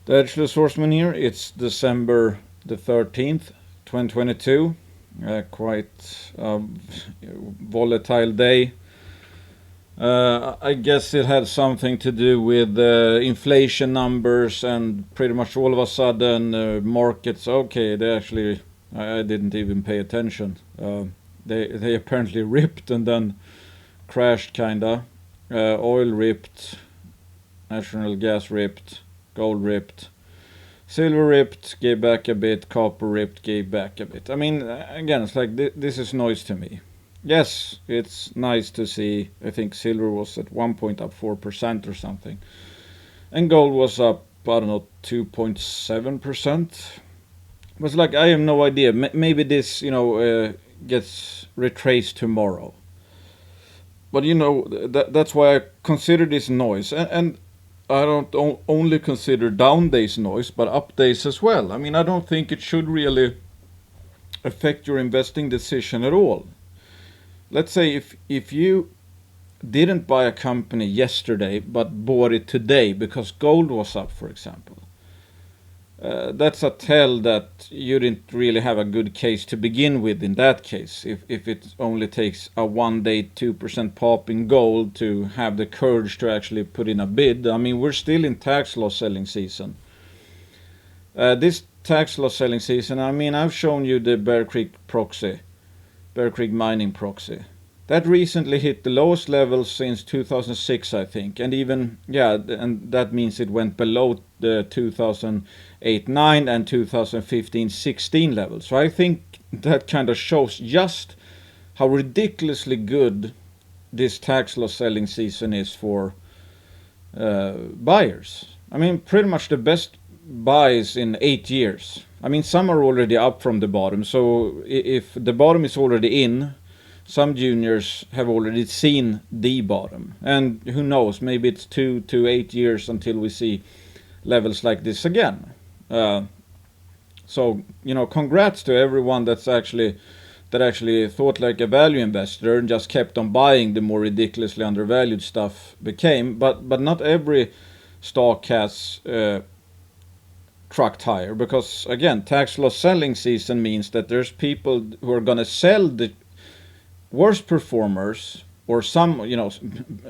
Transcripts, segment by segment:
The Edgeless Horseman here, it's December the 13th, 2022. Quite volatile day. I guess it had something to do with inflation numbers, and pretty much all of a sudden markets, okay, they actually, I didn't even pay attention. They apparently ripped and then crashed kinda. Oil ripped, natural gas ripped, gold ripped, silver ripped, gave back a bit, copper ripped, gave back a bit. I mean, again, it's like this is noise to me. Yes, it's nice to see. I think silver was at one point up 4% or something, and gold was up, I don't know, 2.7%. But it's like, I have no idea. Maybe this, gets retraced tomorrow. But that's why I consider this noise, and I don't only consider down days noise, but up days as well. I mean, I don't think it should really affect your investing decision at all. Let's say if you didn't buy a company yesterday but bought it today because gold was up, for example, that's a tell that you didn't really have a good case to begin with in that case. If it only takes a 1 day 2% pop in gold to have the courage to actually put in a bid. I mean, we're still in tax loss selling season. This tax loss selling season, I mean, I've shown you the Bear Creek Mining proxy. That recently hit the lowest levels since 2006, I think. And even, and that means it went below the 2008-9 and 2015-16 levels. So I think that kind of shows just how ridiculously good this tax loss selling season is for buyers. I mean, pretty much the best buys in 8 years. I mean, some are already up from the bottom. So if the bottom is already in, some juniors have already seen the bottom, and who knows, maybe it's 2 to 8 years until we see levels like this again. So congrats to everyone that actually thought like a value investor and just kept on buying the more ridiculously undervalued stuff became. But not every stock has trucked higher, because again, tax loss selling season means that there's people who are gonna sell the worst performers, or some,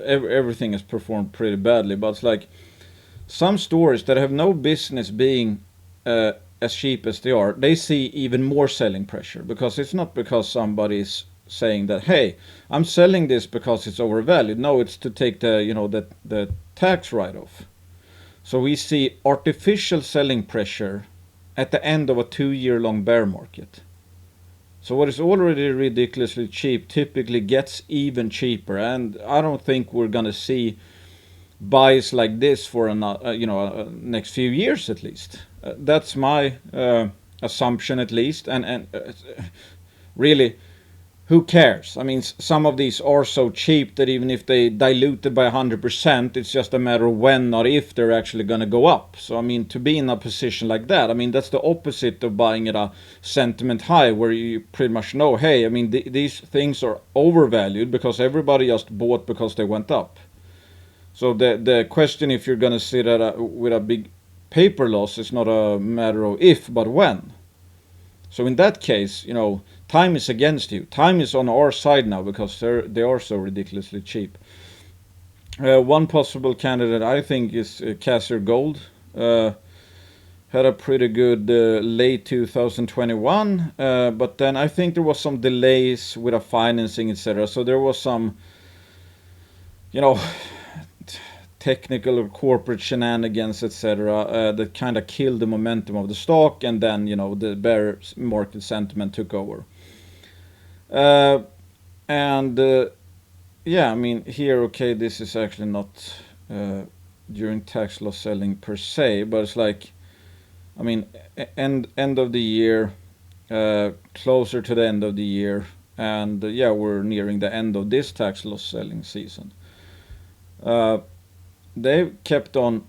everything has performed pretty badly, but it's like some stores that have no business being as cheap as they are, they see even more selling pressure, because it's not because somebody's saying that, hey, I'm selling this because it's overvalued. No, it's to take the tax write-off. So we see artificial selling pressure at the end of a 2-year-long bear market. So what is already ridiculously cheap typically gets even cheaper, and I don't think we're gonna see buys like this for next few years at least. That's my assumption at least, and really, who cares? I mean, some of these are so cheap that even if they diluted by 100%, it's just a matter of when, not if, they're actually going to go up. So, I mean, to be in a position like that, I mean, that's the opposite of buying at a sentiment high, where you pretty much know, hey, I mean, these things are overvalued because everybody just bought because they went up. So the question, if you're going to sit with a big paper loss, is not a matter of if, but when. So in that case, time is against you. Time is on our side now, because they are so ridiculously cheap. One possible candidate, I think, is Cassiar Gold. Had a pretty good late 2021, but then I think there was some delays with a financing, etc. So there was some, technical or corporate shenanigans, etc., that kind of killed the momentum of the stock, and then the bear market sentiment took over. I mean, here, okay, this is actually not during tax loss selling per se, but it's like, I mean, end of the year, closer to the end of the year, and we're nearing the end of this tax loss selling season. They've kept on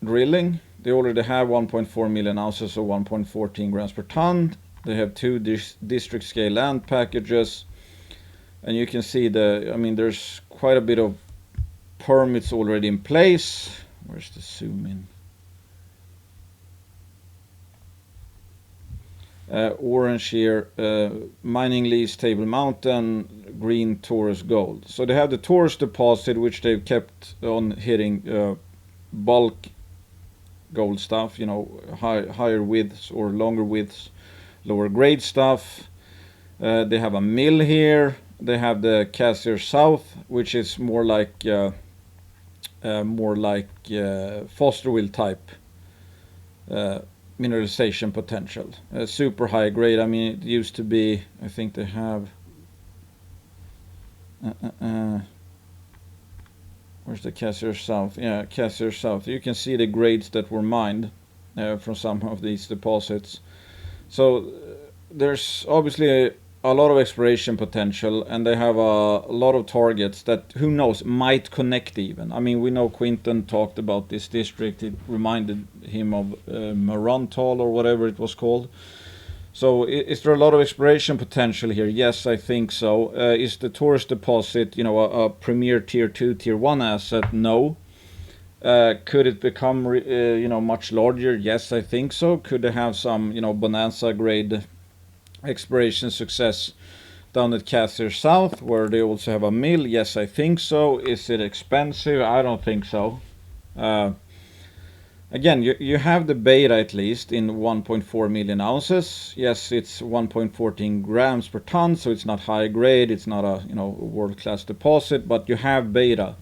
drilling. They already have 1.4 million ounces of 1.14 grams per ton. They have 2 district scale land packages, and you can see there's quite a bit of permits already in place. Where's the zoom in? orange here, mining lease Table Mountain, green Taurus Gold. So they have the Taurus deposit, which they've kept on hitting bulk gold stuff, you know, higher widths or longer widths, lower grade stuff. They have a mill here. They have the Cassiar South, which is more like Foster wheel type mineralization potential. Super high grade. I mean, it used to be, I think they have where's the Cassiar South? Yeah, Cassiar South. You can see the grades that were mined from some of these deposits. So there's obviously a lot of exploration potential, and they have a lot of targets that, who knows, might connect even. I mean, we know Quinton talked about this district. It reminded him of Marantal or whatever it was called. So is there a lot of exploration potential here? Yes, I think so. Is the Taurus deposit, you know, a premier tier 2, tier 1 asset? No. Could it become, you know, much larger? Yes, I think so. Could they have some, you know, bonanza grade exploration success down at Cassiar South, where they also have a mill? Yes, I think so. Is it expensive? I don't think so. Again, you have the beta at least in 1.4 million ounces. Yes, it's 1.14 grams per ton, so it's not high grade. It's not a, you know, world-class deposit, but you have beta,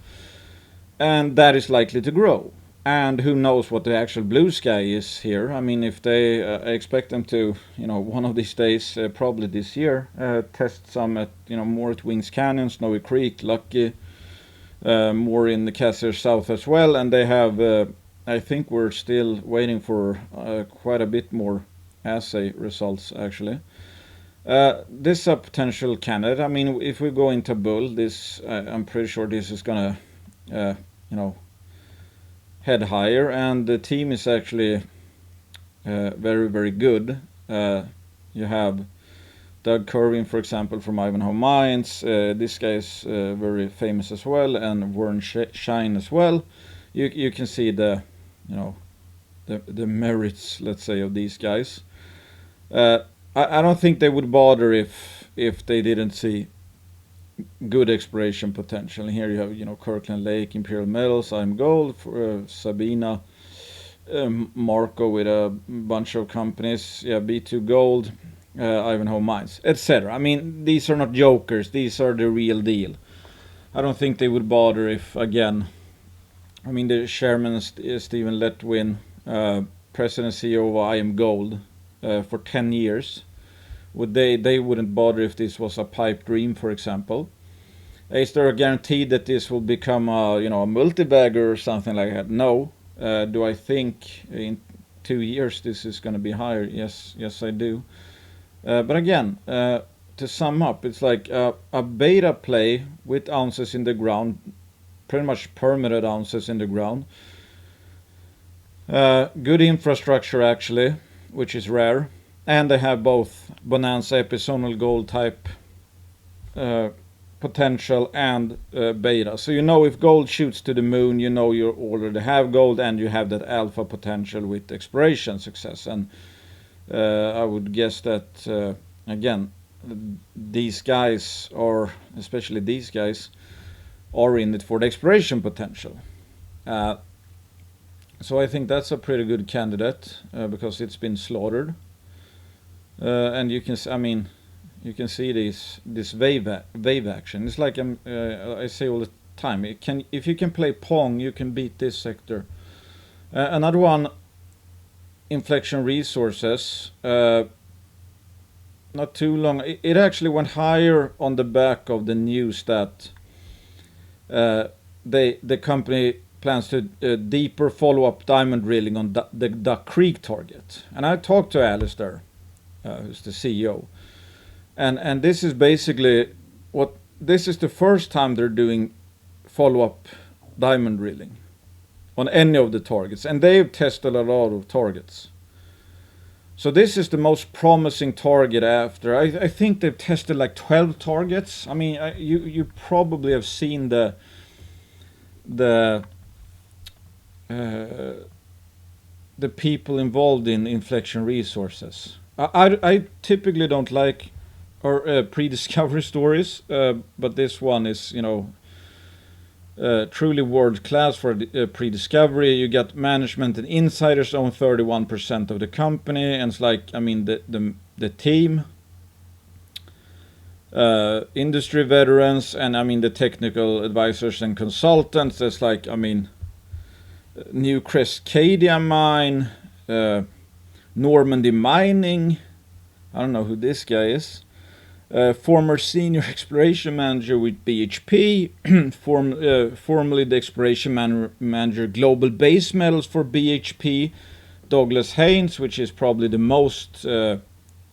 and that is likely to grow. And who knows what the actual blue sky is here. I mean, if they I expect them to, you know, one of these days, probably this year, test some at, you know, more at Wings Canyon, Snowy Creek, Lucky, more in the Cassiar South as well. And they have, I think we're still waiting for quite a bit more assay results actually. This is a potential candidate. I mean, if we go into bull, this I'm pretty sure this is gonna, you know, head higher, and the team is actually very, very good. You have Doug Kerwin, for example, from Ivanhoe Mines. This guy is very famous as well, and Warren Shine as well. You can see the, you know, the merits, let's say, of these guys. I don't think they would bother if they didn't see good exploration potential. And here you have, you know, Kirkland Lake, Imperial Metals, I'm Gold, Sabina, Marco with a bunch of companies, yeah, B2 Gold, Ivanhoe Mines, etc. I mean, these are not jokers. These are the real deal. I don't think they would bother if, again, I mean, the chairman Stephen Letwin, president CEO of I Am Gold, for 10 years. They wouldn't bother if this was a pipe dream, for example. Is there a guarantee that this will become a, you know, a multi-bagger or something like that? No. Do I think in 2 years this is going to be higher? Yes, I do. But again, to sum up, it's like a beta play with ounces in the ground, pretty much permitted ounces in the ground. Good infrastructure actually, which is rare. And they have both bonanza epizonal gold type potential and beta. So you know, if gold shoots to the moon, you know you already have gold, and you have that alpha potential with exploration success. And I would guess that again, these guys, or especially these guys, are in it for the exploration potential. So I think that's a pretty good candidate because it's been slaughtered. And you can, I mean, you can see this wave action. It's like I say all the time. If you can play Pong, you can beat this sector. Another one, Inflection Resources. Not too long. It actually went higher on the back of the news that the company plans to deeper follow-up diamond drilling on the Duck Creek target. And I talked to Alistair, who's the CEO, and this is basically this is the first time they're doing follow-up diamond drilling on any of the targets, and they've tested a lot of targets. So this is the most promising target after I think they've tested like 12 targets. I mean, you probably have seen the people involved in Inflection Resources. I typically don't like or pre-discovery stories, but this one is, you know, truly world class for pre-discovery. You got management and insiders own 31% of the company, and it's like, I mean, the team, industry veterans, and I mean the technical advisors and consultants. It's like, I mean, New Cascadia Mine, Normandy Mining. I don't know who this guy is. Former senior exploration manager with BHP, formerly the exploration manager global base metals for BHP, Douglas Haynes, which is probably the most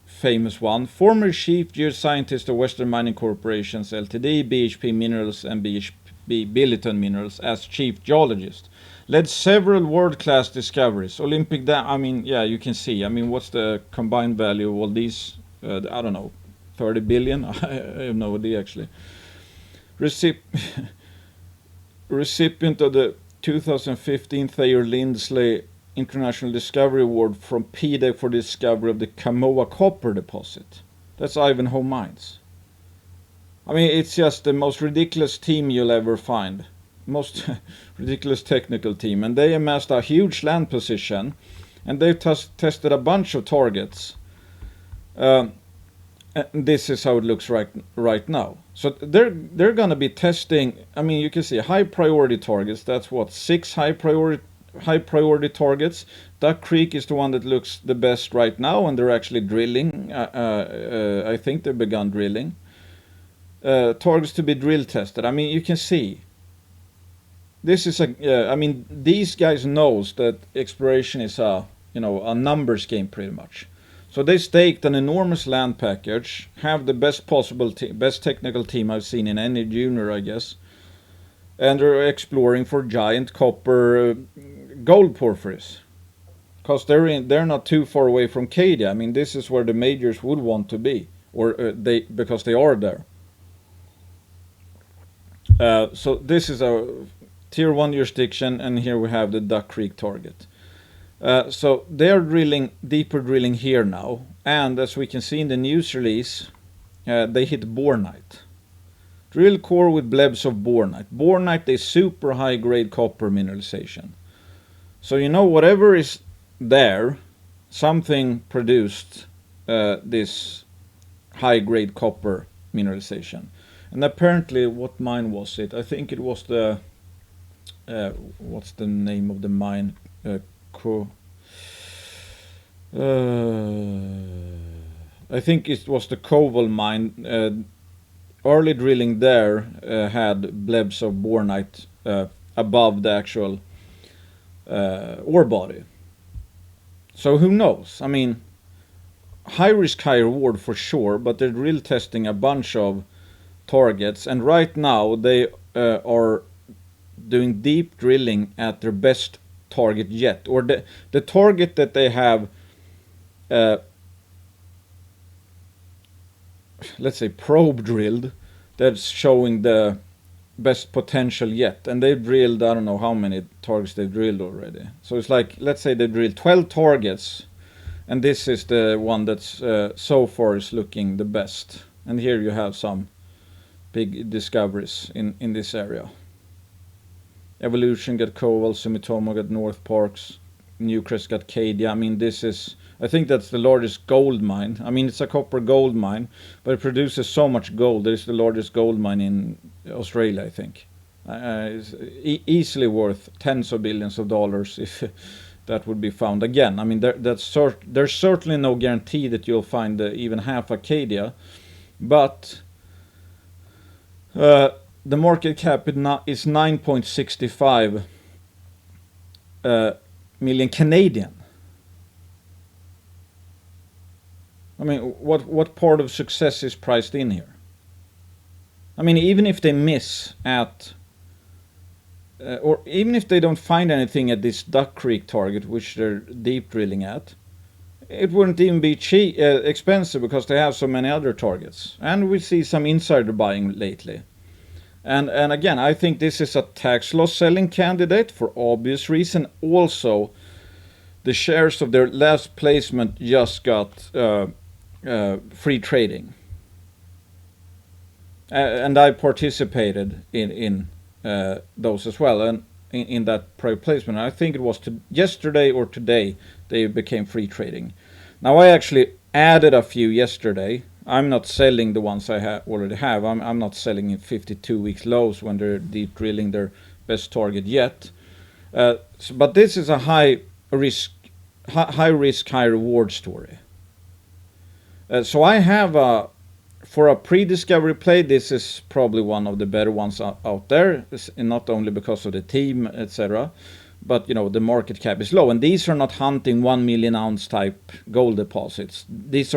famous one, former chief geoscientist of Western Mining Corporations Ltd, BHP Minerals and BHP Billiton Minerals as chief geologist. Led several world-class discoveries. Olympic Dam, I mean, yeah, you can see. I mean, what's the combined value of all these? I don't know. 30 billion? I have no idea actually. Recipient of the 2015 Thayer Lindsley International Discovery Award from PDAC for the discovery of the Kamoa copper deposit. That's Ivanhoe Mines. I mean, it's just the most ridiculous team you'll ever find. Most ridiculous technical team. And they amassed a huge land position. And they've tested a bunch of targets. This is how it looks right now. So they're gonna be testing. I mean, you can see high priority targets. That's what, 6 high priority targets. Duck Creek is the one that looks the best right now, and they're actually drilling. I think they've begun drilling. Targets to be drill tested. I mean, you can see. This is I mean, these guys knows that exploration is a numbers game pretty much. So they staked an enormous land package, have the best possible best technical team I've seen in any junior, I guess, and they're exploring for giant copper gold porphyries, because they're not too far away from Cadia. I mean, this is where the majors would want to be, or because they are there. So this is a tier 1 jurisdiction, and here we have the Duck Creek target. So they are deeper drilling here now, and as we can see in the news release, they hit bornite. Drill core with blebs of bornite. Bornite is super high grade copper mineralization. So you know, whatever is there, something produced this high grade copper mineralization. And apparently, what mine was it? I think it was the what's the name of the mine? I think it was the Koval mine. Early drilling there had blebs of bornite above the actual ore body. So who knows? I mean, high risk, high reward for sure, but they're drill testing a bunch of targets, and right now they are doing deep drilling at their best target yet, or the target that they have let's say probe drilled, that's showing the best potential yet. And they've drilled, I don't know how many targets they've drilled already. So it's like, let's say they drilled 12 targets, and this is the one that's so far is looking the best. And here you have some big discoveries in this area. Evolution got Koval, Sumitomo got North Parks, Newcrest got Cadia. I mean, this is, I think that's the largest gold mine. I mean, it's a copper gold mine, but it produces so much gold. It's the largest gold mine in Australia, I think. It's easily worth tens of billions of dollars if that would be found again. I mean, there's certainly no guarantee that you'll find even half Cadia, but the market cap is 9.65 million Canadian. I mean, what part of success is priced in here? I mean, even if they miss at, or even if they don't find anything at this Duck Creek target, which they're deep drilling at, it wouldn't even be expensive, because they have so many other targets. And we see some insider buying lately. And again, I think this is a tax loss selling candidate for obvious reason. Also, the shares of their last placement just got free trading, and I participated in those as well, and in that private placement. I think it was yesterday or today they became free trading. Now I actually added a few yesterday. I'm not selling the ones I already have. I'm not selling in 52 weeks lows when they're deep drilling their best target yet. But this is a high risk, high reward story. So I have for a pre-discovery play, this is probably one of the better ones out there, and not only because of the team, etc., but the market cap is low, and these are not hunting 1 million ounce type gold deposits. These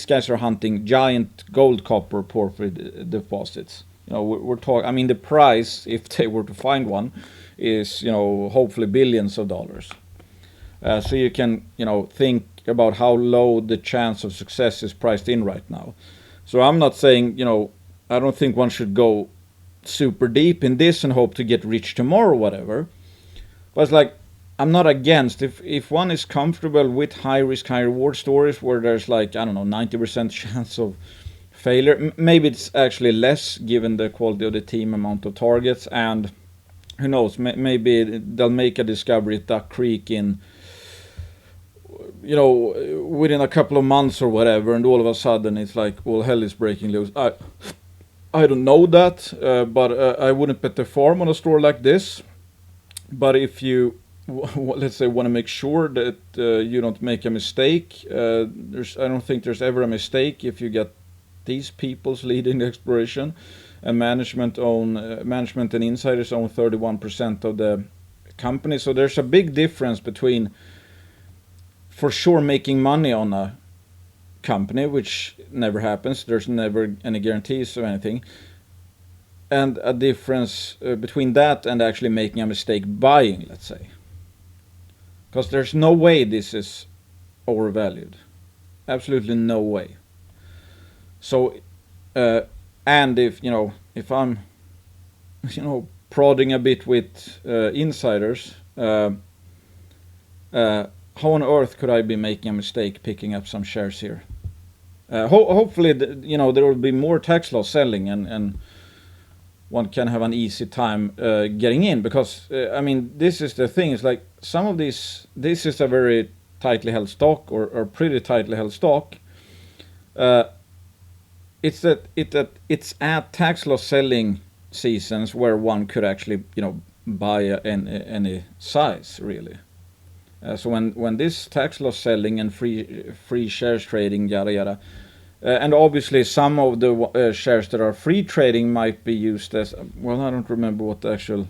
guys are hunting giant gold copper porphyry deposits. We're talking. I mean, the price, if they were to find one, is hopefully billions of dollars. So you can think about how low the chance of success is priced in right now. So I'm not saying, I don't think one should go super deep in this and hope to get rich tomorrow or whatever. But it's like, I'm not against, if one is comfortable with high risk, high reward stories where there's 90% chance of failure. Maybe it's actually less given the quality of the team, amount of targets, and who knows, maybe they'll make a discovery at Duck Creek in within a couple of months or whatever, and all of a sudden it's like, well, hell is breaking loose. I don't know that, but I wouldn't bet the farm on a store like this. But if you, let's say, want to make sure that you don't make a mistake, I don't think there's ever a mistake if you get these people's leading the exploration, and management and insiders own 31% of the company. So there's a big difference between, for sure, making money on a company, which never happens. There's never any guarantees or anything. And a difference between that and actually making a mistake buying, let's say. Because there's no way this is overvalued. Absolutely no way. So, and if I'm, prodding a bit with insiders, how on earth could I be making a mistake picking up some shares here? Hopefully, there will be more tax loss selling, and one can have an easy time getting in, because this is the thing. It's like some of this is a very tightly held stock, or pretty tightly held stock. It's at tax loss selling seasons where one could actually buy any size really. So when this tax loss selling and free shares trading, yada yada. And obviously some of the shares that are free trading might be used as, well, I don't remember what the actual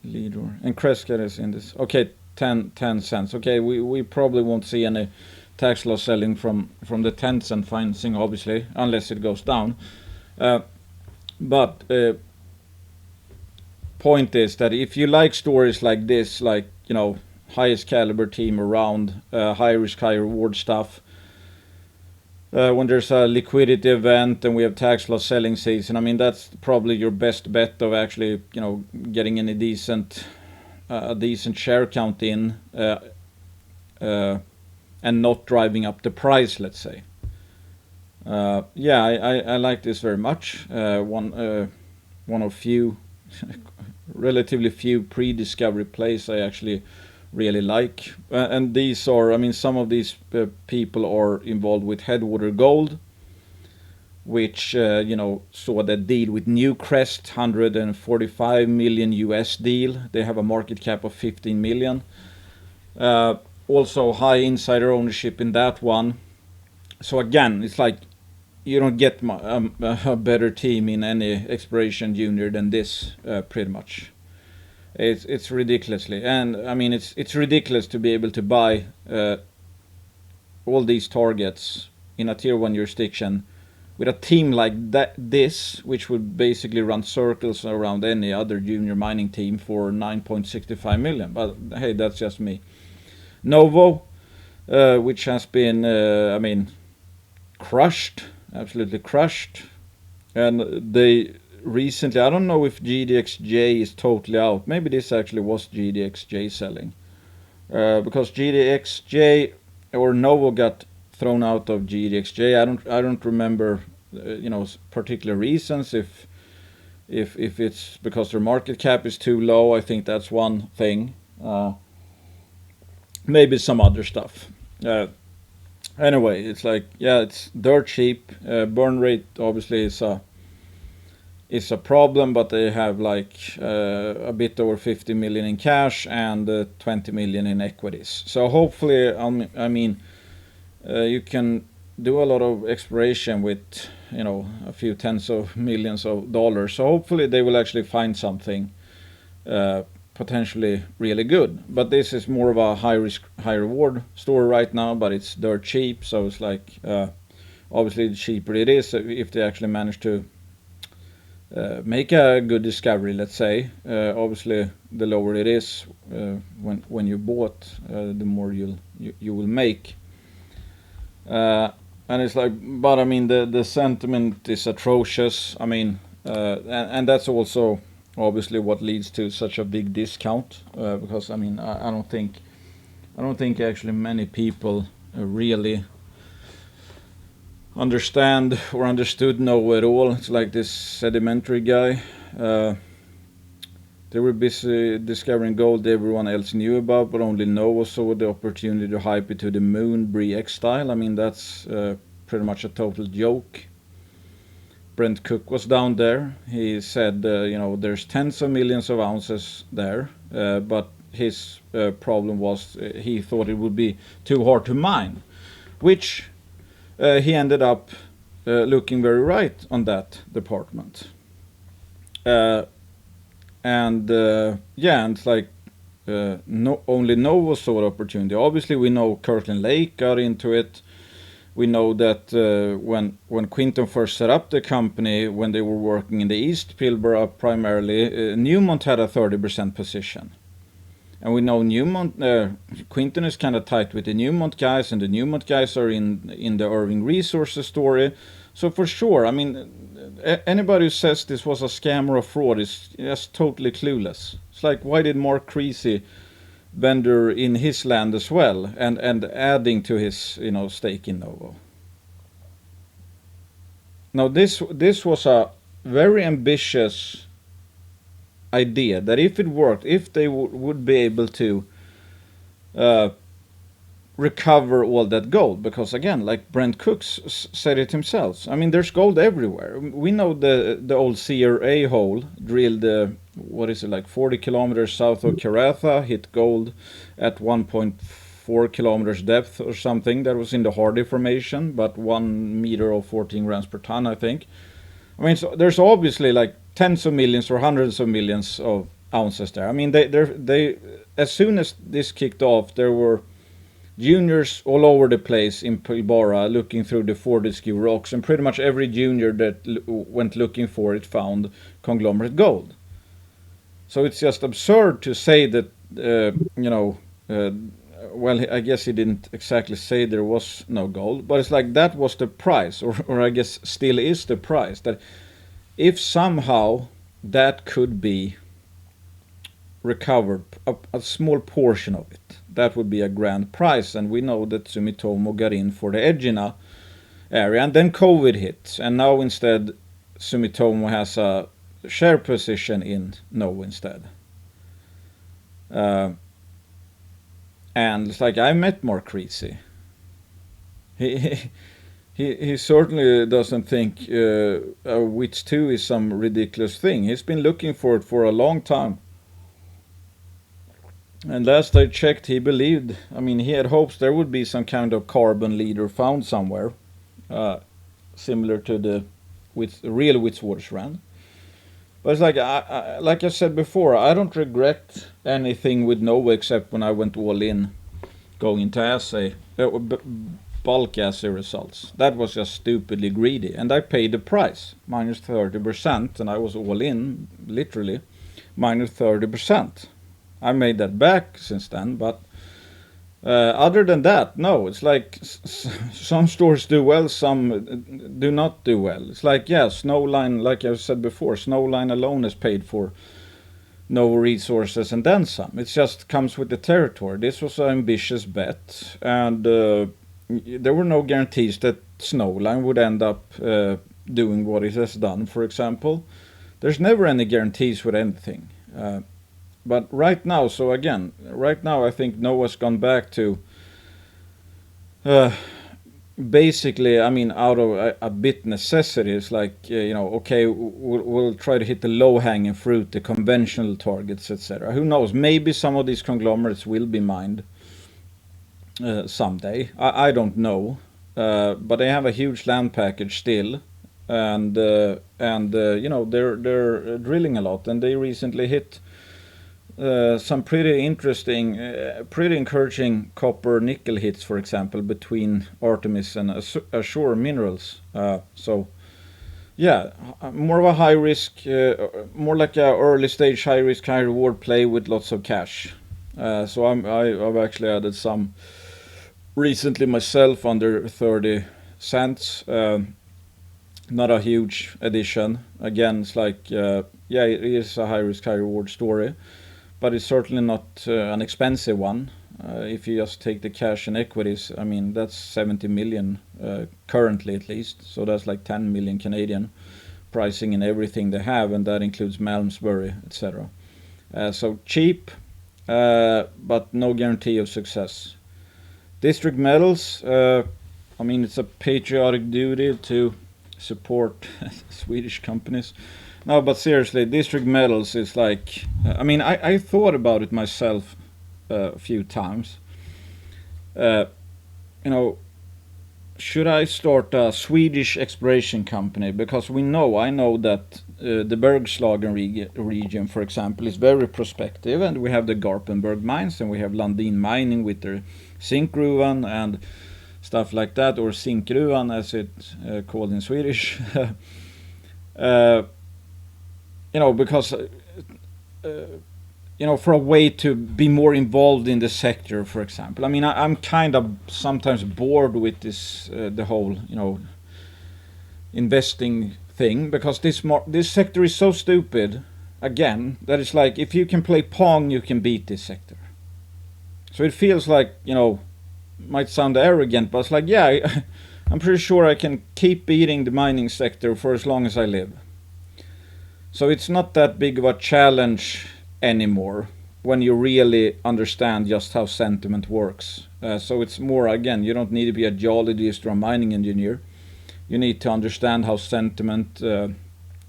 leader and Crescat is in this. Okay, 10 cents. Okay, we probably won't see any tax loss selling from the 10 cent financing, obviously, unless it goes down. But point is that if you like stories like this, like highest caliber team around, high risk, high reward stuff. When there's a liquidity event and we have tax loss selling season, that's probably your best bet of actually, getting any decent share count in, and not driving up the price, let's say. I like this very much. One of few, relatively few pre-discovery plays I actually really like, and these are, some of these people are involved with Headwater Gold, which saw that deal with Newcrest, 145 million US deal. They have a market cap of 15 million. Also high insider ownership in that one. So again, it's like you don't get a better team in any exploration junior than this, pretty much. It's ridiculously, and it's ridiculous to be able to buy all these targets in a tier 1 jurisdiction with a team like this, which would basically run circles around any other junior mining team for 9.65 million. But hey, that's just me. Novo, which has been, crushed, absolutely crushed, and they recently, I don't know if GDXJ is totally out. Maybe this actually was GDXJ selling. Because GDXJ or Novo got thrown out of GDXJ. I don't remember particular reasons. If it's because their market cap is too low, I think that's one thing. Maybe some other stuff. Anyway, it's like, yeah, it's dirt cheap. Burn rate obviously is a problem, but they have like a bit over 50 million in cash and 20 million in equities. So hopefully, you can do a lot of exploration with a few tens of millions of dollars. So hopefully they will actually find something potentially really good. But this is more of a high risk, high reward story right now, but it's dirt cheap. So it's like, obviously the cheaper it is if they actually manage to make a good discovery, let's say. Obviously the lower it is when you bought, the more you will make. And it's like, but I mean the sentiment is atrocious. I mean, and that's also obviously what leads to such a big discount, because I mean I don't think actually many people really understand or understood Novo at all. It's like this sedimentary guy. They were busy discovering gold everyone else knew about, but only Novo saw the opportunity to hype it to the moon, Bre-X style. I mean, that's pretty much a total joke. Brent Cook was down there. He said, there's tens of millions of ounces there, but his problem was he thought it would be too hard to mine, which he ended up looking very right on that department. And it's like only Novo saw the opportunity. Obviously, we know Kirkland Lake got into it. We know that when Quinton first set up the company, when they were working in the East Pilbara primarily, Newmont had a 30% position. And we know Quinton is kind of tight with the Newmont guys, and the Newmont guys are in the Irving Resources story. So for sure, I mean, anybody who says this was a scam or a fraud is just totally clueless. It's like, why did Mark Creasy vendor in his land as well, and adding to his stake in Novo? Now this was a very ambitious idea that if it worked, if they would be able to recover all that gold, because again, like Brent Cook said it himself, I mean, there's gold everywhere. We know the old CRA hole drilled 40 kilometers south of Karatha, hit gold at 1.4 kilometers depth or something. That was in the Hardy formation, but 1 meter or 14 grams per ton, I think. I mean, so there's obviously like tens of millions or hundreds of millions of ounces there. I mean, they as soon as this kicked off, there were juniors all over the place in Pilbara looking through the Fortescue rocks, and pretty much every junior that went looking for it found conglomerate gold. So it's just absurd to say that, well, I guess he didn't exactly say there was no gold, but it's like that was the price, or I guess still is the price, that if somehow that could be recovered, a small portion of it, that would be a grand prize. And we know that Sumitomo got in for the Egina area, and then COVID hit, and now instead Sumitomo has a share position in Novo instead. And it's like, I met Mark Creasy. He certainly doesn't think WITS 2 is some ridiculous thing. He's been looking for it for a long time. And last I checked, he believed, I mean, he had hopes there would be some kind of carbon leader found somewhere, similar to the real Witwatersrand. But it's like, like I said before, I don't regret anything with Novo except when I went all in going into assay, bulk assay results. That was just stupidly greedy, and I paid the price, minus 30%, and I was all in, literally, minus 30%. I made that back since then, but Other than that, no. It's like some stores do well, some do not do well. It's like, yeah, Snowline, like I said before, Snowline alone is paid for Novo Resources and then some. It just comes with the territory. This was an ambitious bet, and there were no guarantees that Snowline would end up doing what it has done, for example. There's never any guarantees with anything. But right now, so again, right now I think Noah's gone back to basically, I mean, out of a bit necessity. It's like, okay, we'll try to hit the low-hanging fruit, the conventional targets, etc. Who knows? Maybe some of these conglomerates will be mined someday. I don't know. But they have a huge land package still. And they're drilling a lot, and they recently hit some pretty interesting, pretty encouraging copper nickel hits, for example, between Artemis and Azure Minerals. So, yeah, more of a high risk, more like a early stage high risk, high reward play with lots of cash. So I've actually added some recently myself under 30 cents. Not a huge addition. Again, it's like, yeah, it is a high risk, high reward story. But it's certainly not an expensive one. If you just take the cash and equities, I mean, that's 70 million currently at least. So that's like 10 million Canadian pricing in everything they have, and that includes Malmesbury, etc. So cheap, but no guarantee of success. District Metals, I mean, it's a patriotic duty to support Swedish companies. No, but seriously, District Metals is like, I mean, I thought about it myself a few times. Should I start a Swedish exploration company? Because I know that the Bergslagen region, for example, is very prospective, and we have the Garpenberg mines, and we have Lundin Mining with their Zinkgruvan and stuff like that, or Zinkgruvan as it's called in Swedish. Because for a way to be more involved in the sector, for example. I mean, I'm kind of sometimes bored with this, the whole, investing thing, because this sector is so stupid, again, that it's like, if you can play Pong, you can beat this sector. So it feels like, might sound arrogant, but it's like, yeah, I'm pretty sure I can keep beating the mining sector for as long as I live. So it's not that big of a challenge anymore when you really understand just how sentiment works. So it's more, again, you don't need to be a geologist or a mining engineer. You need to understand how sentiment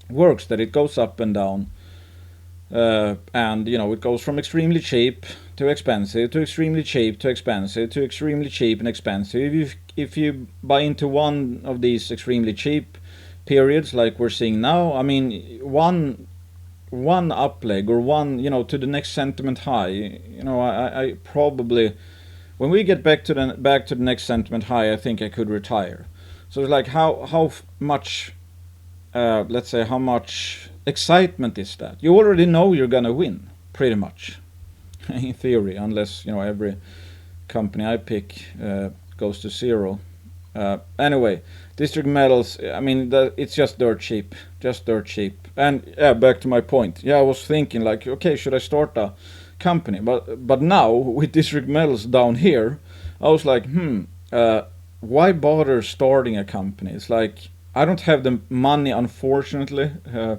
works, that it goes up and down. And, it goes from extremely cheap to expensive, to extremely cheap to expensive, to extremely cheap and expensive. If you buy into one of these extremely cheap periods like we're seeing now, I mean, one up leg or one, to the next sentiment high, I probably, when we get back to the next sentiment high, I think I could retire. So it's like, how much, let's say, how much excitement is that? You already know you're gonna win, pretty much, in theory, unless, every company I pick goes to zero. Anyway, District Metals, I mean, it's just dirt cheap. And yeah, back to my point. Yeah, I was thinking like, okay, should I start a company? But now with District Metals down here, I was like, why bother starting a company? It's like, I don't have the money, unfortunately, I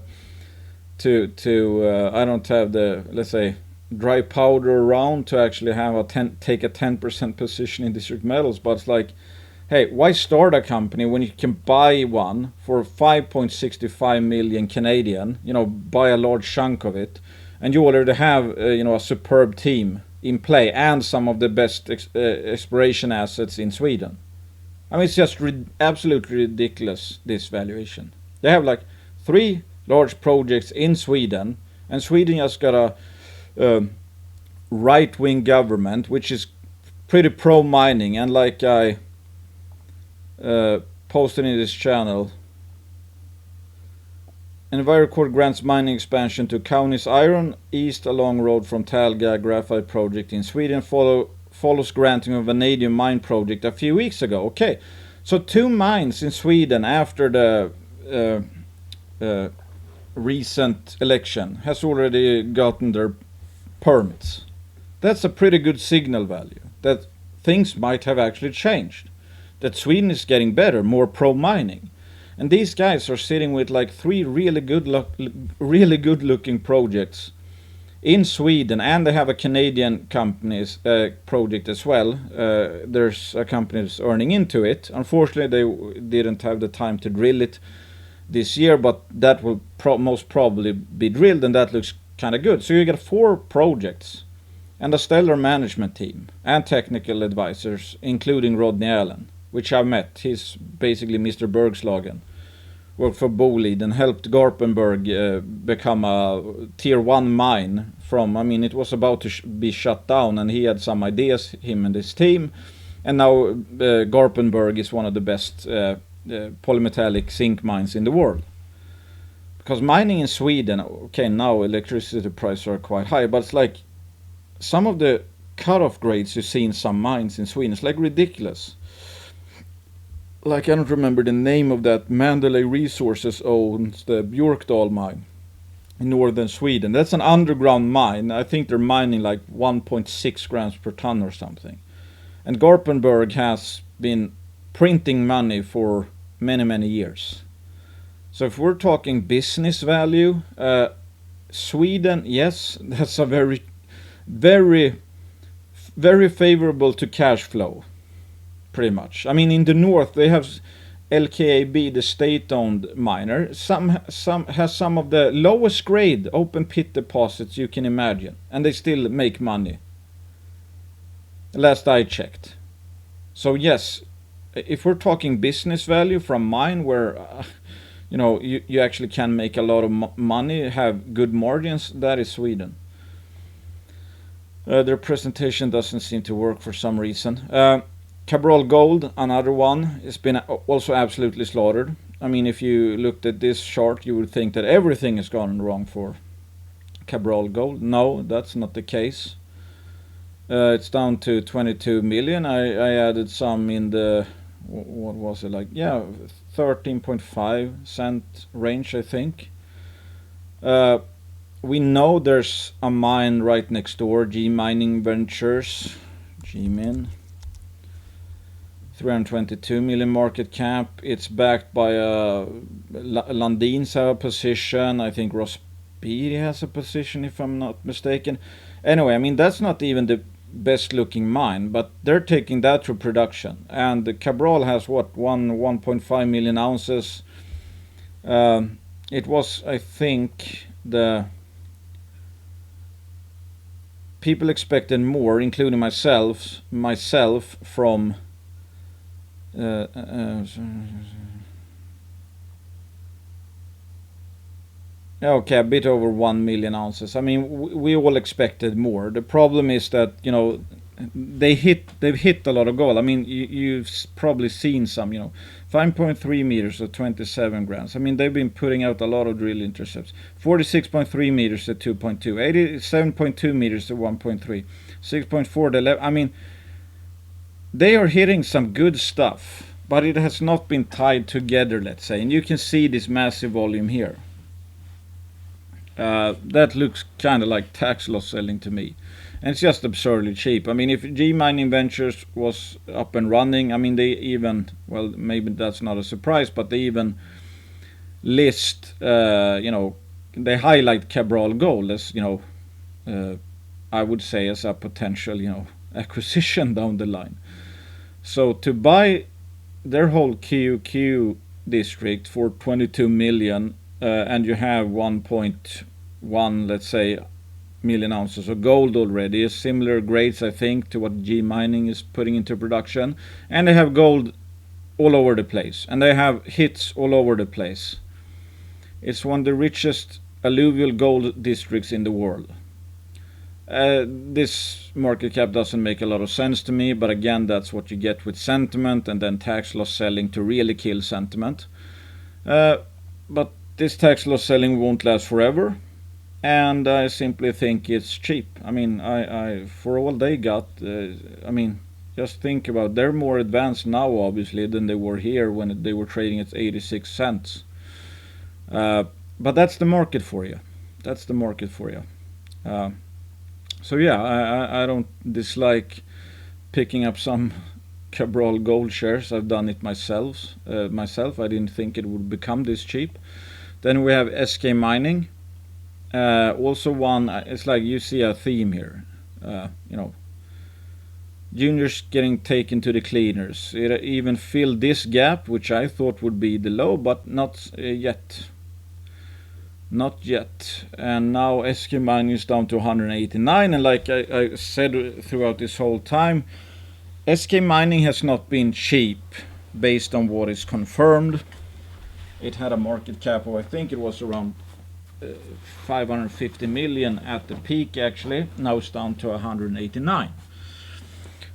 don't have the, let's say, dry powder around to actually have take a 10% position in District Metals. But it's like, hey, why start a company when you can buy one for 5.65 million Canadian, buy a large chunk of it, and you already have, a superb team in play and some of the best exploration assets in Sweden. I mean, it's just absolutely ridiculous, this valuation. They have like 3 large projects in Sweden, and Sweden just got a right-wing government, which is pretty pro-mining, and like I posted in this channel, Envirocord grants mining expansion to Kaunis Iron East along road from Talga graphite project in Sweden follows granting of vanadium mine project a few weeks ago. Okay, so 2 mines in Sweden after the recent election has already gotten their permits. That's a pretty good signal value that things might have actually changed, that Sweden is getting better, more pro-mining. And these guys are sitting with like 3 really good looking projects in Sweden, and they have a Canadian company's project as well. There's a company that's earning into it. Unfortunately, they didn't have the time to drill it this year, but that will most probably be drilled, and that looks kind of good. So you get 4 projects and a stellar management team and technical advisors, including Rodney Allen, which I've met. He's basically Mr. Bergslagen. Worked for Boliden and helped Garpenberg become a tier 1 mine from, I mean, it was about to be shut down, and he had some ideas, him and his team. And now Garpenberg is one of the best polymetallic zinc mines in the world. Because mining in Sweden, okay, now electricity prices are quite high, but it's like some of the cutoff grades you see in some mines in Sweden, it's like ridiculous. Like, I don't remember the name of that. Mandalay Resources owns the Björkdal mine in northern Sweden. That's an underground mine. I think they're mining like 1.6 grams per ton or something. And Garpenberg has been printing money for many years. So if we're talking business value, Sweden, yes, that's a very favorable to cash flow, pretty much. I mean, in the north they have LKAB, the state-owned miner. Has some of the lowest grade open pit deposits you can imagine, and they still make money. Last I checked. So yes, if we're talking business value from mine, where you actually can make a lot of money, have good margins, that is Sweden. Their presentation doesn't seem to work for some reason. Cabral Gold, another one, has been also absolutely slaughtered. I mean, if you looked at this chart, you would think that everything has gone wrong for Cabral Gold. No, that's not the case. It's down to 22 million. I added some in the, what was it, like, yeah, 13.5 cent range, I think. We know there's a mine right next door, G Mining Ventures, G-Min. 322 million market cap. It's backed by Landin's have a position. I think Rospiri has a position, if I'm not mistaken. Anyway, I mean, that's not even the best looking mine, but they're taking that to production. And the Cabral has what, 1.5 million ounces. It was, I think, the people expected more, including myself from okay, a bit over 1 million ounces. I mean, we all expected more. The problem is that, they've hit a lot of gold. I mean, you've probably seen some, 5.3 meters at 27 grams. I mean, they've been putting out a lot of drill intercepts. 46.3 meters at 2.2, 87.2 meters at 1.3, 6.4 to 11. I mean, they are hitting some good stuff, but it has not been tied together, let's say. And you can see this massive volume here. That looks kind of like tax loss selling to me. And it's just absurdly cheap. I mean, if G Mining Ventures was up and running, I mean, they even, well, maybe that's not a surprise, but they even list, they highlight Cabral Gold as, I would say as a potential, acquisition down the line. So to buy their whole QQ district for 22 million, and you have 1.1, let's say, million ounces of gold already, similar grades, I think, to what G Mining is putting into production, and they have gold all over the place, and they have hits all over the place. It's one of the richest alluvial gold districts in the world. This market cap doesn't make a lot of sense to me, but again, that's what you get with sentiment, and then tax loss selling to really kill sentiment. But this tax loss selling won't last forever. and I simply think it's cheap. I mean, I for all they got, I mean, just think about, they're more advanced now obviously than they were here when they were trading at 86 cents. But that's the market for you. That's the market for you. So yeah, I don't dislike picking up some Cabral Gold shares. I've done it myself. I didn't think it would become this cheap. Then we have Eskay Mining. Also one, it's like you see a theme here. You know, juniors getting taken to the cleaners. It even filled this gap, which I thought would be the low, but not yet. Not yet. And now Eskay Mining is down to 189, and like I said throughout this whole time, Eskay Mining has not been cheap based on what is confirmed. It had a market cap of, I think it was around 550 million at the peak actually. Now it's down to 189.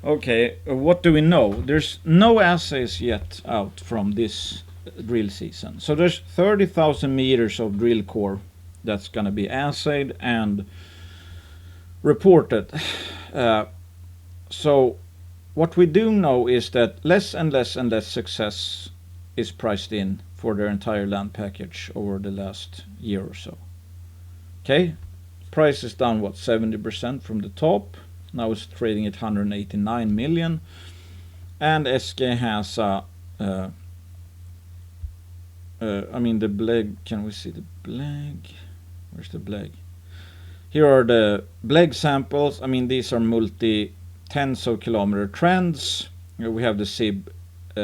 Okay, what do we know? There's no assays yet out from this drill season. So there's 30,000 meters of drill core that's going to be assayed and reported. So what we do know is that less and less and less success is priced in for their entire land package over the last year or so. Okay, price is down what, 70% from the top. Now it's trading at 189 million, and Eskay has I mean the bleg. Can we see the bleg? Where's the bleg? Here are the bleg samples. I mean, these are multi tens of kilometer trends. Here we have the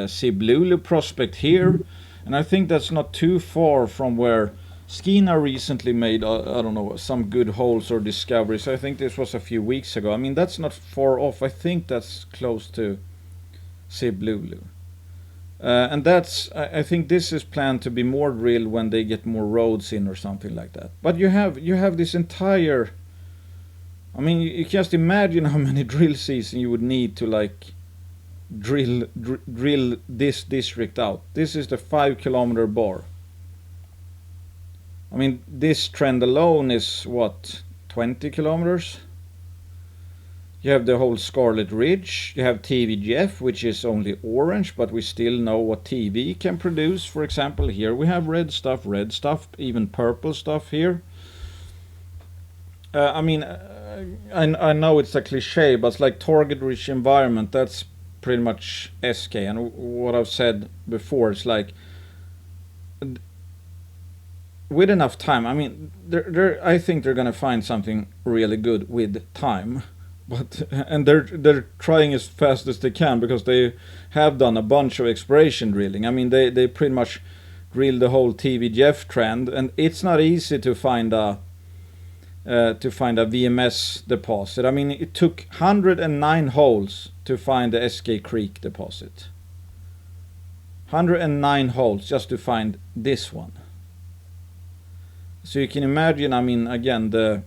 Sib-Lulu prospect here, and I think that's not too far from where Skina recently made, I don't know, some good holes or discoveries. I think this was a few weeks ago. I mean, that's not far off. I think that's close to Sib-Lulu. And that's, I think this is planned to be more drilled when they get more roads in or something like that. But you have this entire, I mean, you just imagine how many drill seasons you would need to like drill this district out. This is the 5 kilometer bar. I mean, this trend alone is what, 20 kilometers? You have the whole Scarlet Ridge. You have TVGF, which is only orange, but we still know what TV can produce. For example, here we have red stuff, even purple stuff here. I mean, I know it's a cliche, but it's like target-rich environment. That's pretty much SK. And what I've said before, it's like, with enough time, I mean, I think they're gonna find something really good with time, and they're trying as fast as they can because they have done a bunch of exploration drilling. I mean, they pretty much drilled the whole TVGF trend, and it's not easy to find a VMS deposit. I mean, it took 109 holes to find the Eskay Creek deposit. 109 holes just to find this one. So you can imagine, I mean, again, the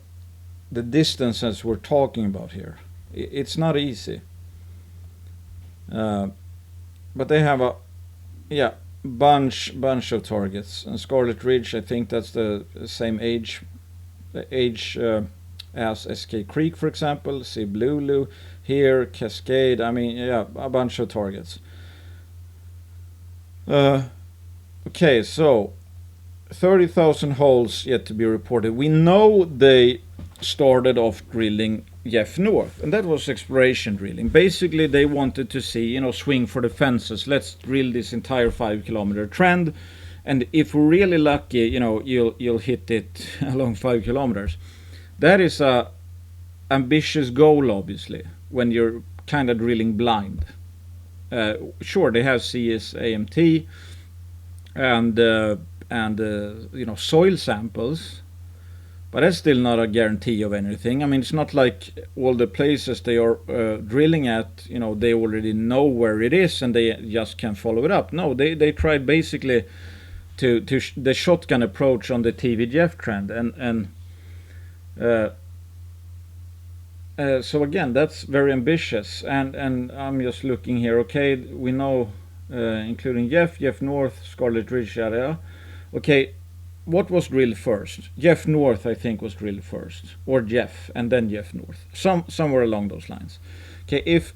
distances we're talking about here. It's not easy. But they have a bunch of targets. And Scarlet Ridge, I think that's the same age as Eskay Creek, for example. Sib-Lulu here, Cascade. I mean, yeah, a bunch of targets. Okay, so 30,000 holes yet to be reported. We know they started off drilling Jeff North, and that was exploration drilling. Basically, they wanted to see, you know, swing for the fences. Let's drill this entire 5 kilometer trend, and if we're really lucky, you know, you'll hit it along 5 kilometers. That is a ambitious goal, obviously, when you're kind of drilling blind. Sure, they have CSAMT and you know, soil samples, but that's still not a guarantee of anything. I mean, it's not like all the places they are drilling at, you know, they already know where it is and they just can follow it up. No, they tried basically to the shotgun approach on the TVGF trend, and so again, that's very ambitious. And I'm just looking here. Okay, we know, including Jeff North, Scarlet Ridge area. Okay, what was drilled first? Jeff North, I think, was drilled first, or Jeff and then Jeff North, somewhere along those lines. Okay, if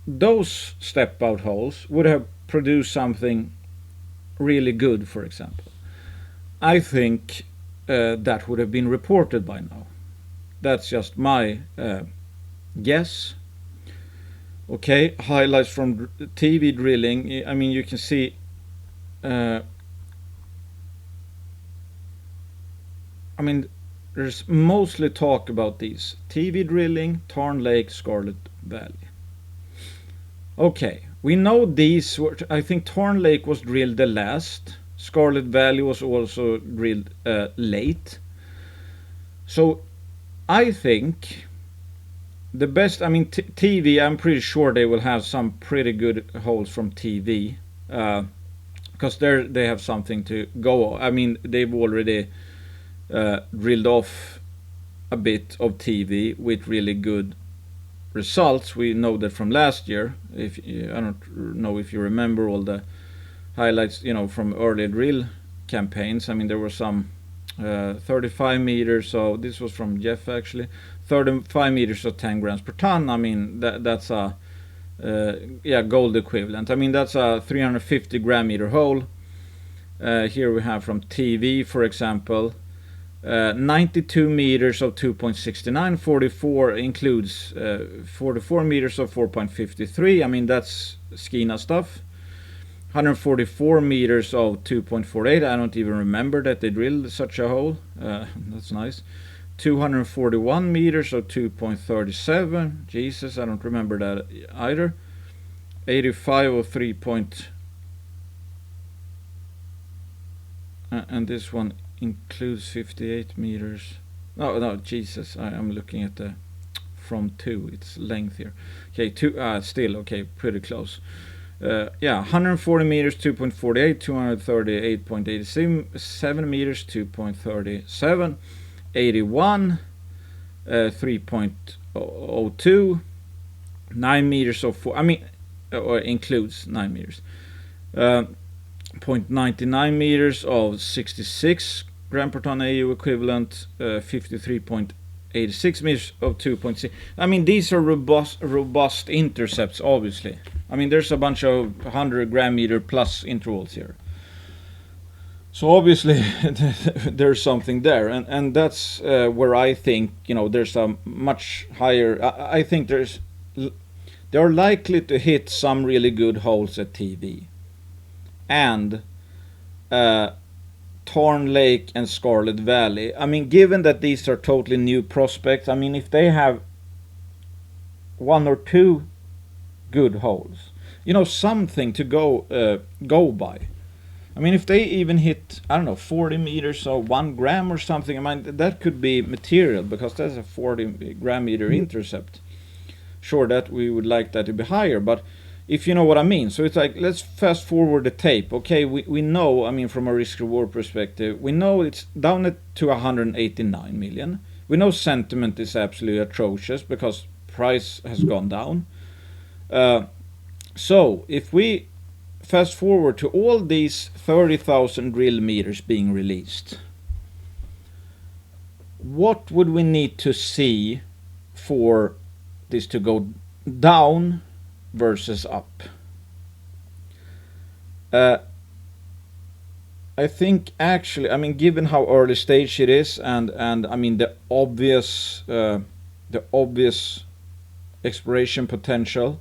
those step out holes would have produced something really good, for example, I think that would have been reported by now. That's just my guess. Okay, highlights from TV drilling. I mean, you can see I mean, there's mostly talk about these: TV drilling, Tarn Lake, Scarlet Valley. Okay, we know these were, I think Tarn Lake was drilled the last. Scarlet Valley was also drilled late. So I think the best, I mean, TV, I'm pretty sure they will have some pretty good holes from TV, because they have something to go on. I mean, they've already drilled off a bit of TV with really good results. We know that from last year. If I don't know if you remember all the highlights, you know, from early drill campaigns. I mean, there were some 35 meters. So this was from Jeff actually. 35 meters of 10 grams per ton. I mean, that's a gold equivalent. I mean, that's a 350 gram meter hole. Here we have from TV, for example, 92 meters of 2.69, 44 includes 44 meters of 4.53. I mean, that's Skina stuff. 144 meters of 2.48. I don't even remember that they drilled such a hole. That's nice. 241 meters of 2.37. Jesus, I don't remember that either. 85 of 3. And this one includes 58 meters. No, Jesus, I'm looking at the from 2. It's length here. Okay, 2. Still okay, pretty close. 140 meters, 2.48. 238.87 meters, 2.37. 81, 3.02. 9 meters of 4. I mean, or includes 9 meters. 0.99 meters of 66 gram per ton AU equivalent, 53.86 meters of 2.6. I mean, these are robust intercepts, obviously. I mean, there's a bunch of 100 gram meter plus intervals here. So obviously there's something there, and that's where I think, you know, there's a much higher. I think they're likely to hit some really good holes at TV, and Tarn Lake and Scarlet Valley. I mean, given that these are totally new prospects, I mean, if they have 1 or 2 good holes, you know, something to go by. I mean, if they even hit, I don't know, 40 meters or 1 gram or something, I mean, that could be material, because that's a 40 gram meter intercept. Sure, that we would like that to be higher, but if you know what I mean. So it's like, let's fast forward the tape. Okay, we know, I mean, from a risk reward perspective, we know it's down to 189 million. We know sentiment is absolutely atrocious because price has gone down. So if we fast forward to all these 30,000 drill meters being released, what would we need to see for this to go down versus up? I think actually, I mean, given how early stage it is, and I mean the obvious exploration potential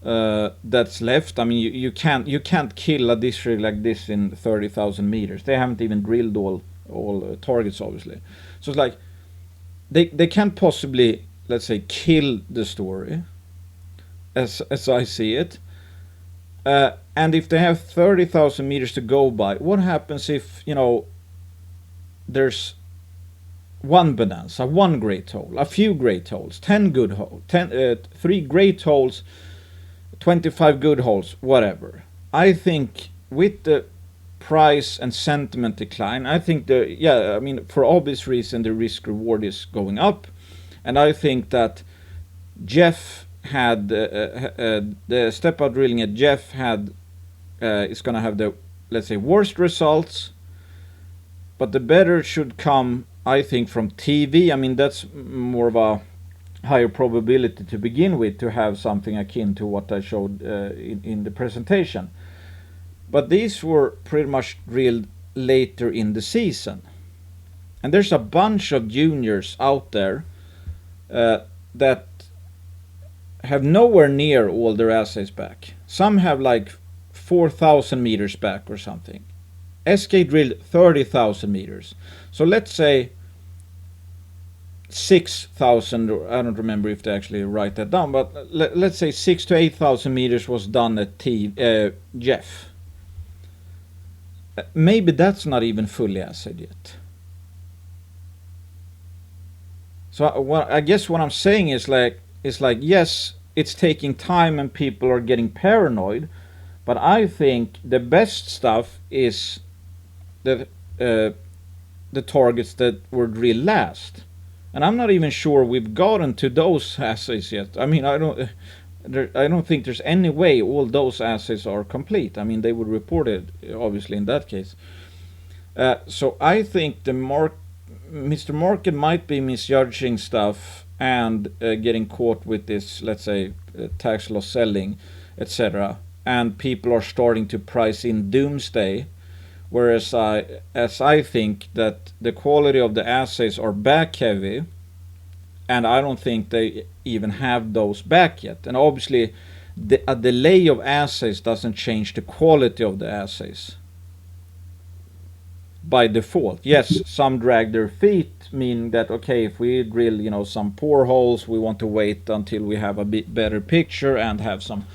that's left. I mean, you can't kill a district like this in 30,000 meters. They haven't even drilled all targets, obviously. So it's like they can't possibly, let's say, kill the story as I see it. And if they have 30,000 meters to go by, what happens if, you know, there's one bonanza, one great hole, a few great holes, 10 good holes, 3 great holes, 25 good holes, whatever. I think with the price and sentiment decline, I think I mean, for obvious reason, the risk reward is going up, and I think that Jeff had the step out drilling at Jeff had is going to have the, let's say, worst results, but the better should come, I think, from TV. I mean, that's more of a higher probability to begin with, to have something akin to what I showed in the presentation. But these were pretty much drilled later in the season. And there's a bunch of juniors out there that have nowhere near all their assays back. Some have like 4,000 meters back or something. Eskay drilled 30,000 meters. So let's say 6,000, or I don't remember if they actually write that down, but let's say 6,000 to 8,000 meters was done at Jeff. Maybe that's not even fully assayed yet. So I guess what I'm saying is like, yes, it's taking time and people are getting paranoid, but I think the best stuff is the targets that were drilled last. And I'm not even sure we've gotten to those assays yet. I mean, I don't think there's any way all those assays are complete. I mean, they would report it, obviously, in that case. So I think Mr. Market might be misjudging stuff and getting caught with this, let's say, tax loss selling, etc. And people are starting to price in doomsday. Whereas I think that the quality of the assays are back heavy, and I don't think they even have those back yet. And obviously, a delay of assays doesn't change the quality of the assays by default. Yes, some drag their feet, meaning that, okay, if we drill, some poor holes, we want to wait until we have a bit better picture and have some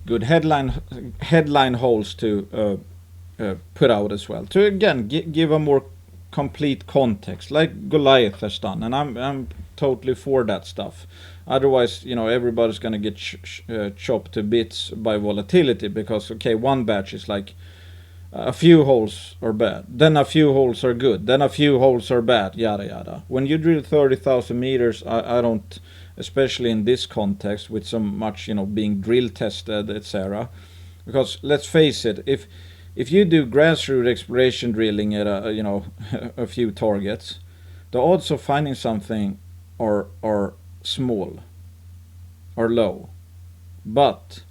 good headline holes to put out as well, to again give a more complete context, like Goliath has done. And I'm totally for that stuff. Otherwise, everybody's gonna get chopped to bits by volatility, because okay, one batch is like a few holes are bad, then a few holes are good, then a few holes are bad, yada yada. When you drill 30,000 meters, I don't, especially in this context with so much being drill tested, etc. Because let's face it, if you do grassroots exploration drilling at a few targets, the odds of finding something are small or low. But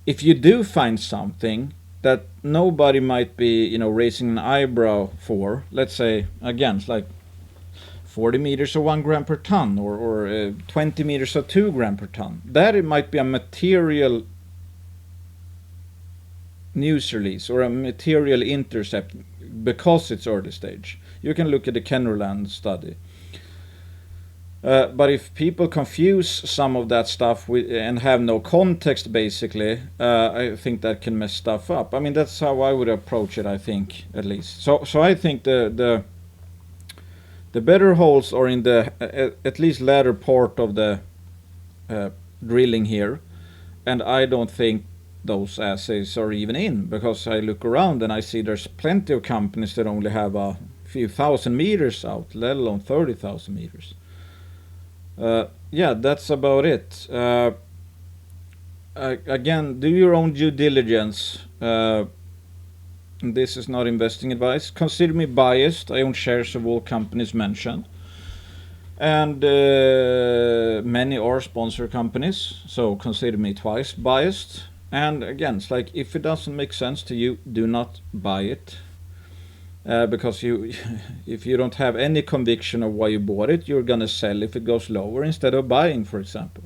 if you do find something that nobody might be raising an eyebrow for, let's say again, it's like 40 meters of 1 gram per ton, or 20 meters of 2 gram per ton, that it might be a material news release or a material intercept because it's early stage. You can look at the Kennerland study. But if people confuse some of that stuff and have no context, basically, I think that can mess stuff up. I mean, that's how I would approach it, I think, at least. So I think the better holes are in the at least latter part of the drilling here, and I don't think those assays are even in, because I look around and I see there's plenty of companies that only have a few thousand meters out, let alone 30,000 meters. Yeah, that's about it. Again, do your own due diligence. This is not investing advice. Consider me biased. I own shares of all companies mentioned, and many are sponsor companies, so consider me twice biased. And again, it's like, if it doesn't make sense to you, do not buy it. Because if you don't have any conviction of why you bought it, you're gonna sell if it goes lower instead of buying, for example.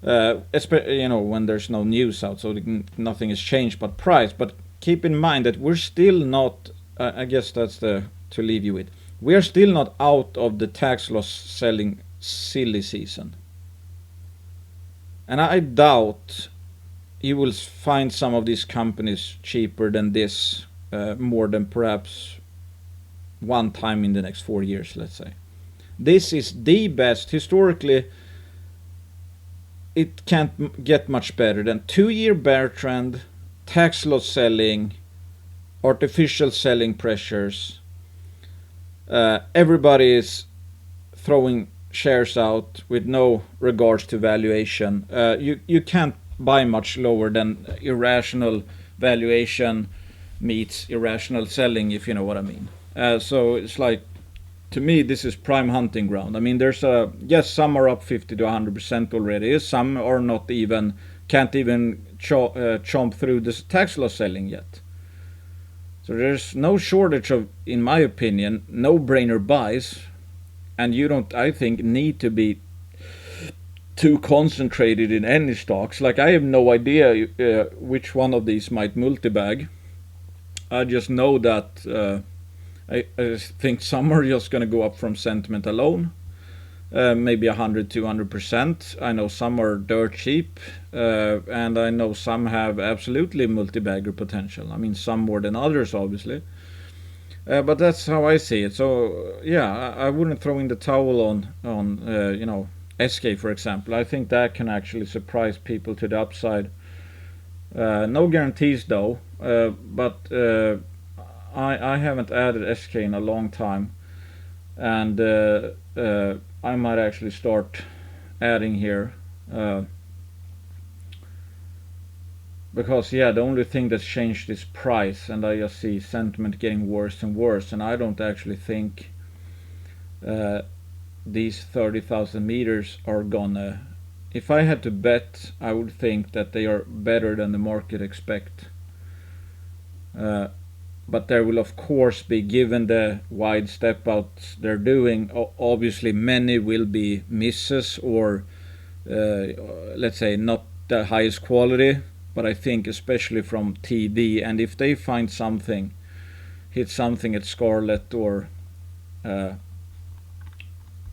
When there's no news out, so nothing has changed but price. But keep in mind that we're still not, I guess that's to leave you with, we are still not out of the tax loss selling silly season. And I doubt you will find some of these companies cheaper than this, more than perhaps one time in the next 4 years, let's say. This is the best. Historically, it can't get much better than 2-year bear trend, tax loss selling, artificial selling pressures. Everybody is throwing shares out with no regards to valuation. You can't buy much lower than irrational valuation meets irrational selling, if you know what I mean. So it's like, to me, this is prime hunting ground. I mean, yes, some are up 50 to 100% already. Some are not even, can't even chomp through this tax loss selling yet. So there's no shortage of, in my opinion, no-brainer buys, and you don't, I think, need to be too concentrated in any stocks. Like, I have no idea which one of these might multibag. I just know that I think some are just going to go up from sentiment alone, maybe 100-200%. I know some are dirt cheap, and I know some have absolutely multi-bagger potential. I mean, some more than others, obviously. But that's how I see it. So yeah, I wouldn't throw in the towel on Eskay, for example. I think that can actually surprise people to the upside. No guarantees though, but I haven't added Eskay in a long time, and I might actually start adding here, because the only thing that's changed is price, and I just see sentiment getting worse and worse, and I don't actually think these 30,000 meters are gonna, if I had to bet, I would think that they are better than the market expect. But there will of course be, given the wide step outs they're doing, obviously many will be misses, or let's say not the highest quality, but I think especially from TD, and if they find something, hit something at Scarlet or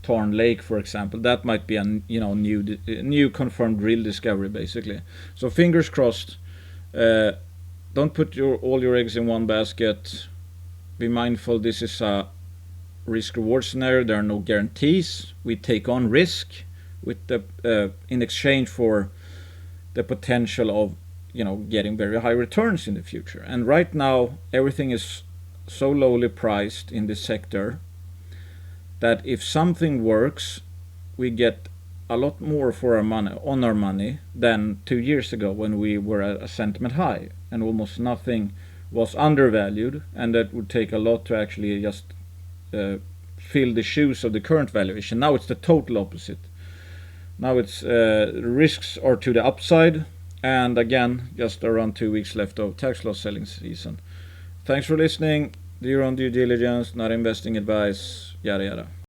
Tarn Lake, for example, that might be a new confirmed real discovery, basically. So fingers crossed. Don't put all your eggs in one basket. Be mindful, this is a risk-reward scenario. There are no guarantees. We take on risk with the in exchange for the potential of getting very high returns in the future. And right now everything is so lowly priced in this sector that if something works, we get a lot more for our money than 2 years ago, when we were at a sentiment high and almost nothing was undervalued, and that would take a lot to actually just fill the shoes of the current valuation. Now it's the total opposite. Now it's risks are to the upside, and again, just around 2 weeks left of tax loss selling season. Thanks for listening. Do your own due diligence, not investing advice, yada yada.